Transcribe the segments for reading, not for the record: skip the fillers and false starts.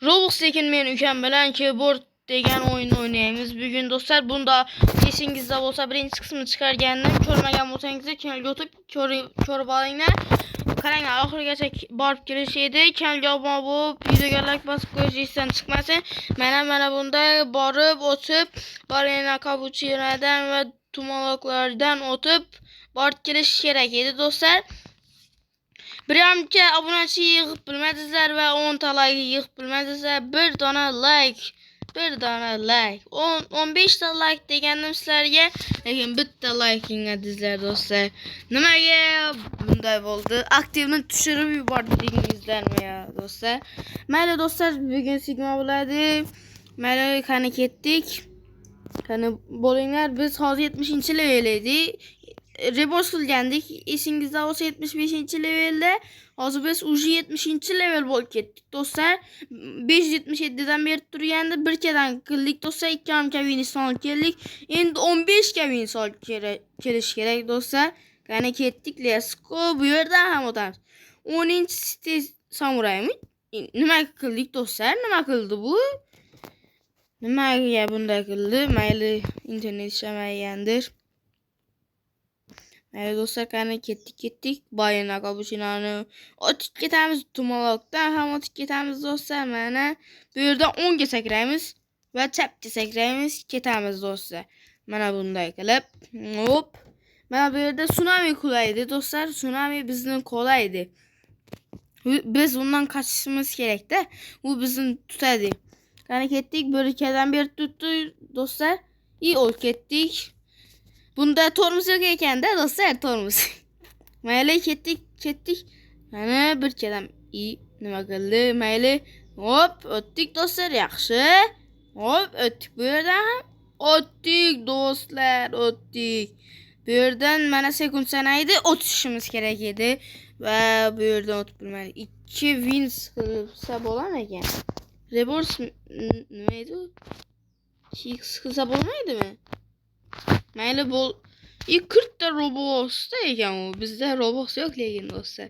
Roblox lekin men ukam bilan keyboard degan o'yin o'ynaymiz. Bugun do'stlar, bunda esingizda bo'lsa birinchi qismini chiqargandim. Ko'rmagan bo'lsangiz kanalga o'tib ko'rib olinglar. Qaranglar, oxirigacha borib kelish edi. Kanalga obuna bo'lib, videoga like bosib qo'yishingizdan chiqmasin. Mana bunda borib o'tib, Balena Cappuccino'dan va tumaloqlardan o'tib borib kelish kerak edi do'stlar. Biramcha obunachi yig'ib bilmadingizlar va 10 ta like yig'ib bilmadingizlar. Bir dona like 15 ta like degandim sizlarga, lekin bitta like'ingadingizlar do'stlar. Nimaga bunday bo'ldi? Aktivni tushirib yubordingizlarmi ya do'stlar? Mayli do'stlar, bugun sigma bo'ladi. Mayli, qani ketdik. Qani bo'linglar, biz hozir 70-level edik. Rebos qilgandik. Esingizda bo'lsa 75-levelda. Hozir biz уже 70-level bo'lib ketdik do'stlar. 577 dan beri turganda 1 kadan qildik do'stlar. 2 kavini son keldik. Endi 15 kavini son kelish kerak do'stlar. Qani ketdik. Let's go. Bu yerdan ham o'tamiz. 10-stage samuraymi? Nima qildik do'stlar? Nima qildi bu? Nimaga bunday qildi? Mayli, internet ishlamagandir. Mayli do'stlar, qani ketdik. Balena Cappuccino'ni o'tib ketamiz. Tumaloqdan ham o'tib ketamiz do'stlar. Mana bu yerdan 10 ga sakraymiz va chapga sakraymiz, ketamiz do'stlar. Mana bunday qilib, hop. Mana bu yerda tsunami qulaydi do'stlar. Tsunami bizni qo'laydi. Biz undan qochishimiz kerak-da. U bizni tutadi. Qani ketdik. Bir kadan beri tutdi do'stlar. O'tib ketdik. Bunda tormoz yok ekan-da do'stlar, tormoz. Mayli, ketdik. Mana bir kadam nima qildi? Mayli. Hop, o'tdik do'stlar, yaxshi. Hop, o'tdik. Bu yerdan ham o'tdik do'stlar, o'tdik. Bu yerdan mana sekund sanaydi, o'tishimiz kerak edi va bu yerdan o'tib bilmadik. 2 wins qilsa bo'lar ekan. Reverse nima edi? 2 qilsa bo'lmaydimi? Mayli bol 40 ta Roblox'da ekan u. Bizda Roblox yo'q lekin do'stlar.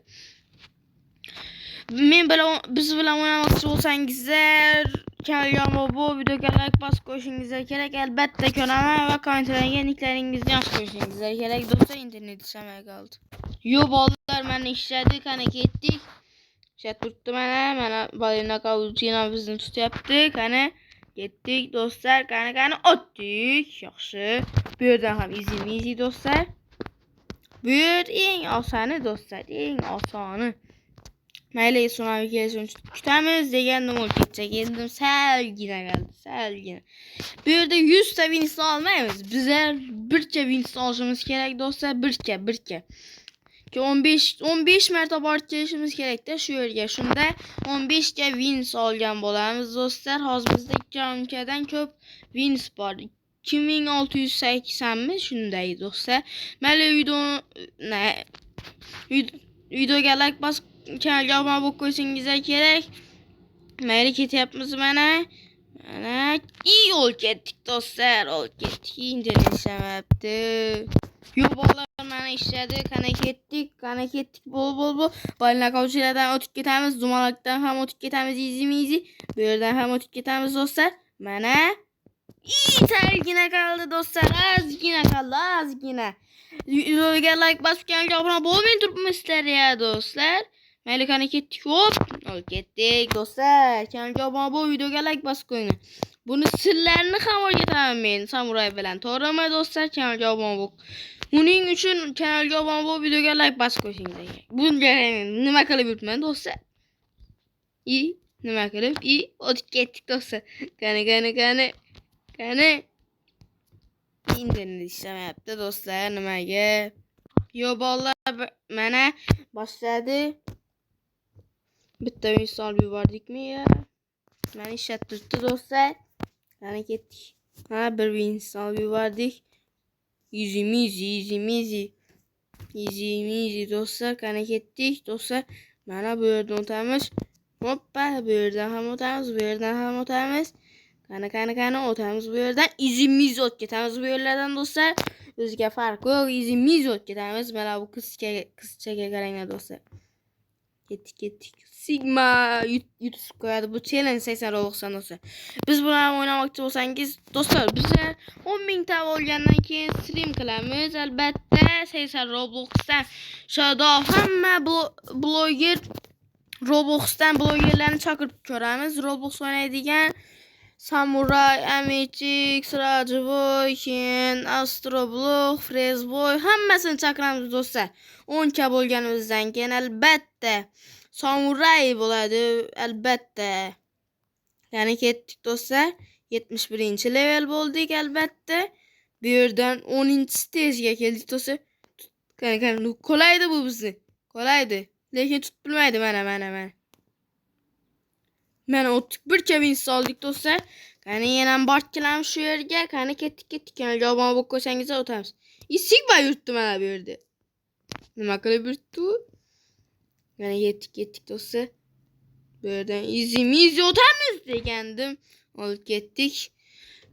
Biz bilan o'ynamoqchi bo'lsangizlar, kanalga obuna, videoga like bosib qo'yishingizlar kerak. Albatta ko'raman va kommentlarga nicklaringizni yozib qo'yishingizlar kerak do'stlar. Internet ishlamay qoldi. Yo bolalar, mana ishladi, qani ketdik. Chat turibdi mana Balena Cappuccino bizni tutyapti. Qani ketdik do'stlar, qani o'tdik. Yaxshi. Bu yerdan ham easy do'stlar. Bu yer eng osoni do'stlar, eng osoni. Mayli, tsunami kelishini kutamiz degandim, o'lib ketsak. Endi salgina qoldi, salgina. Bu yerda 100 ta wins olmaymiz. Bizlar bircha wins olishimiz kerak do'stlar, bircha. Ki 15 marta borib kelishimiz kerak-da shu yerga. Shunda 15 ga wins olgan bo'lamiz do'stlar. Hozir bizda 2 dan ko'p wins bor. 2680 mi? Shunday do'stlar. Mayli, videoga like bosib kanalga obuna bo'lib qo'yishingiz kerak. Mayli, ketyapmiz mana. O'lib ketdik do'stlar, o'lib ketdik. Internet ishlamayapti. Yo'q bolalar, mana ishladi. Qani ketdik. Bol. Balena Cappuccino'dan o'tib ketamiz. Dumaloqdan ham o'tib ketamiz, easy. Bu yerdan ham o'tib ketamiz do'stlar. Mana salgina qoldi do'stlar, ozgina. Videoga like bosib kanalga obuna bo'lmay turibmisizlar ya do'stlar. Mayli, qani ketdik. Hop, olib ketdik do'stlar. Kanalga obuna bo'l, videoga like bosib qo'ying. Buni sirlarini ham o'rgataman men samuray bilan. To'g'rimi do'stlar? Kanalga obuna bo'l. Uning uchun kanalga obuna bo'l, videoga like bosib qo'ying kerak. Bunga nima qilib yuribman do'stlar? Nima qilib? O'tib ketdik do'stlar. Qani internet ishlamayapti do'stlar, nimaga? Yo bolalar, mana boshladi. Bitta install yubordikmi ya? Mana ishlab turibdi do'stlar. Qani ketdik. Bir install yubordik. Easy do'stlar. Qani ketdik do'stlar. Mana bu yerdan o'tamiz. Hoppa, bu yerdan ham o'tamiz. Qani o'tamiz bu yerdan. Easy o'tib ketamiz bu yerlardan do'stlar. Bizga farq yo'q. Easy o'tib ketamiz. Mana bu qizchaga qaranglar do'stlar. Ketdik. Sigma YouTube koyadi. Bu challenge 80 Robux'dan olsa. Biz bilan oynamoqchi bo'lsangiz, do'stlar, bizlar 10.000 ta bo'lgandan keyin stream qilamiz. Albatta 80 Robux'dan shoda hamma bloger Robux'dan blogerlarni chaqirib ko'ramiz. Roblox o'ynaydigan Samuray, Amechik, Sirajiboy, keyin Astroblock, Frezboy hammasini chaqiramiz do'stlar. 10 ka bo'lganimizdan keyin albatta Samuray bo'ladi, albatta. Ya'ni ketdik do'stlar. 71-level bo'ldik albatta. Bu yerdan 10-stejga keldik do'stlar. Qani, qolaydi bu bizni. Qolaydi. Lekin tut bilmaydi mana. Mana o'tdik bir kabin soldik do'stlar. Qani yana borib shu yerga. Qani ketdik. Kanalga obuna bo'lib qo'ysangiz o'tamiz. Sigma yurtdi mana bu yerda. Nima qilib yurtdi u? Qani ketdik do'stlar. Bu yerdan easy o'tamiz degandim. Olib ketdik.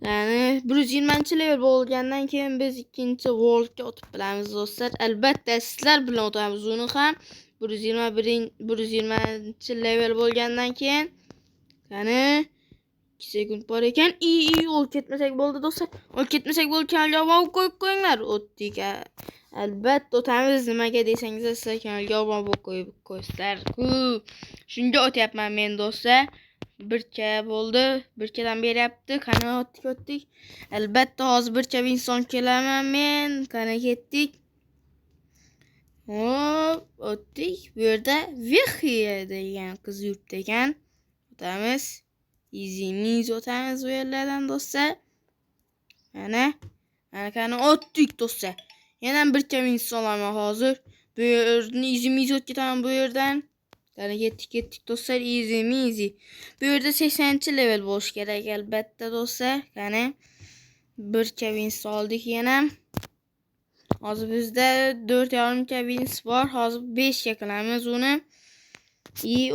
Ya'ni 120-level bo'lgandan keyin biz ikkinchi worldga o'tib bilamiz do'stlar. Albatta sizlar bilan o'tamiz uni ham. 120-level bo'lgandan keyin qani 2 sekund bor ekan. O'lib ketmasak bo'ldi do'stlar. O'lib ketmasak bo'ldi, kanalga obuna qo'yib qo'yinglar. O'tdik. Albatta o'tamiz. Nimaga desangiz, sizlar kanalga obuna bo'lib qo'yib qo'ysizlar. Shunga o'tyapman men do'stlar. 1K bo'ldi. 1Kdan beryapti. Qani o'tdik. Albatta hozir 1K inson kelaman men. Qani ketdik. Hop, o'tdik. Bu yerda Vixiya degan qiz yurtda ekan. O'tamiz. Easy o'tamiz bu yerlardan do'stlar. Qani o'tdik do'stlar. Yana 1K insonlarman hozir. Bu yerni easy o'tib ketaman bu yerdan. Qani ketdik do'stlar. Easy. Bu yerda 80-level bo'lish kerak albatta do'stlar. Qani 1K oldik yana. Hozir bizda 4,5 ka wins bor. Hozir 5 ga qilamiz uni.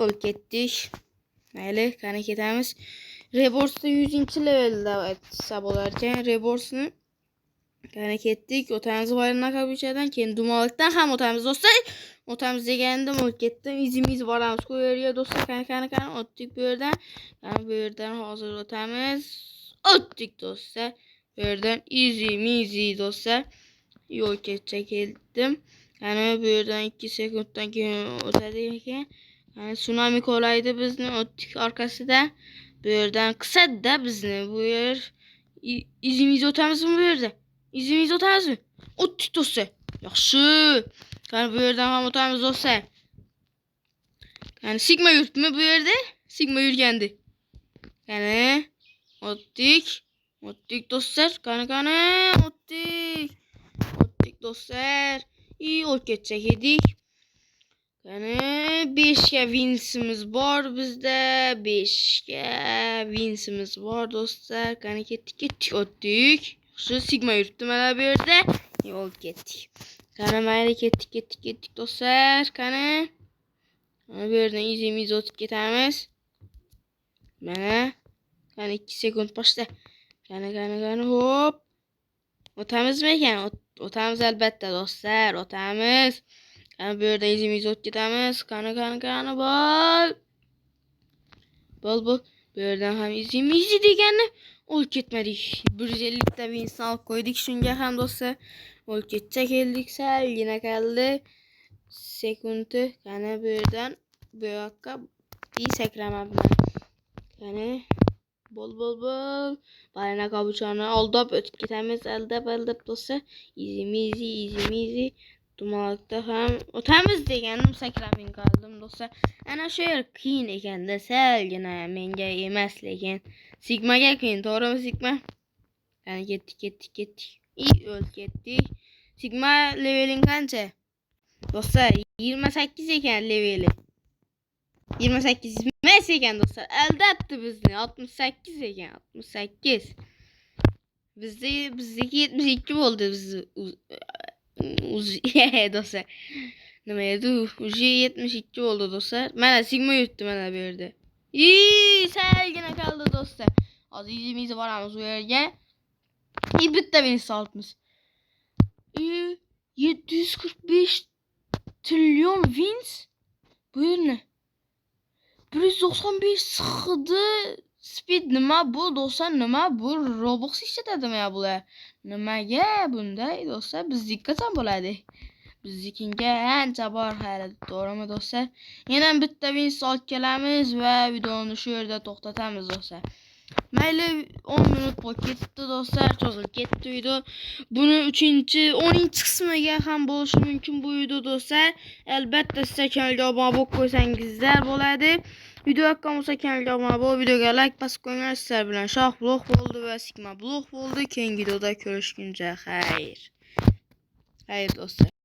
O'lib ketdik. Mayli, qani ketamiz. Rebordsda 100-levelda aytsa bo'lar ekan. Rebordsni qani ketdik. O'tamiz bayramdan qabuchadan, keyin dumolikdan ham o'tamiz do'stlar. O'tamiz degandim, o'lib ketdim. Easy boramiz bu yerga do'stlar. Qani o'tdik bu yerdan. Qani bu yerdan hozir o'tamiz. O'tdik do'stlar. Bu yerdan easy do'stlar. Yo'lgacha keldim. Ya'ni bu yerdan 2 sekunddan keyin o'tadi ekan. Ya'ni tsunami qolaydi bizni o'tdik orqasida. Bu yerdan qisadi-da bizni. Bu yer izimiz o'tamizmi bu yerda? Izimiz o'tamizmi? O'tdik do'stlar. Yaxshi. Qani bu yerdan ham o'tamiz do'stlar. Qani Sigma yurtmi bu yerda? Sigma yurgandi. Qani o'tdik do'stlar. Qani o'tdik do'stlar. O'tgacha keldik. Qani 5 ga winsimiz bor bizda. 5 ga winsimiz bor do'stlar. Qani ketdik. O'tdik. Shu Sigma yurtdi mana bu yerda. Yo'l ketdik. Qani mayli ketdik do'stlar. Qani bu yerdan easy o'tib ketamiz. Mana. Qani 2 sekund boshda. Qani hop. O'tamizmi ekan? O'tamiz albatta do'stlar, o'tamiz. Qani bu yerdan izimiz o'tib ketamiz. Qani bol. Bu yerdan ham easy deganni o'lib ketmadik. 150 ta inson olib qo'ydik shunga ham do'stlar. O'lib ketcha keldik, salgina qoldi. Sekundi. Qani bu yerdan bu yoqqa sakramabman. Qani bol. Balina qabuchani aldab o'tib ketamiz. Aldab do'stlar. Easy. Dumoqda ham o'tamiz degandim, sakramin qoldim do'stlar. Ana shu yer qiyin ekanda, salgina menga emas lekin Sigmaga qiyin, to'g'rimi Sigma? Qani ketdik. O'lib ketdik. Sigma leveling qancha? Do'stlar 28 ekan leveli. 28 emas ekan do'stlar. Aldabdi bizni. 68 ekan, 68. Bizdeki 72 bo'ldi do'stlar. Nima edi? Uje 72 bo'ldi do'stlar. Mana Sigma yurtdi mana bu yerda. Salgina qoldi do'stlar. Hozir izimizni boramiz bu yerga. Bitta wins olibmiz. 745 trillion wins. Buyur ne? 195 sıxıdı. Speed nima bu dostlar, nima bu? Robux ishlatadimi ya bular? Nimaga bunday dostlar? Bizga qachon bo'ladi? Biznikiga ancha bor hali, to'g'rimi do'stlar? Yana bitta win olib kelamiz va videoni shu yerda to'xtatamiz do'stlar. Mayli 10 minut bo'lib ketdi do'stlar, cho'zilib ketdi video. Buni 10-chi qismiga ham bo'lishi mumkin bu video do'stlar. Albatta siz kanalga obuna bo'lib qo'ysangizlar bo'ladi. Video yoqqan bo'lsa kanalga obuna bo'lib, videoga like bosib qo'yinglar. Sizlar bilan Shoh blog bo'ldi va Sigma blog bo'ldi. Keyingi videoda ko'rishguncha xayr. Xayr do'stlar.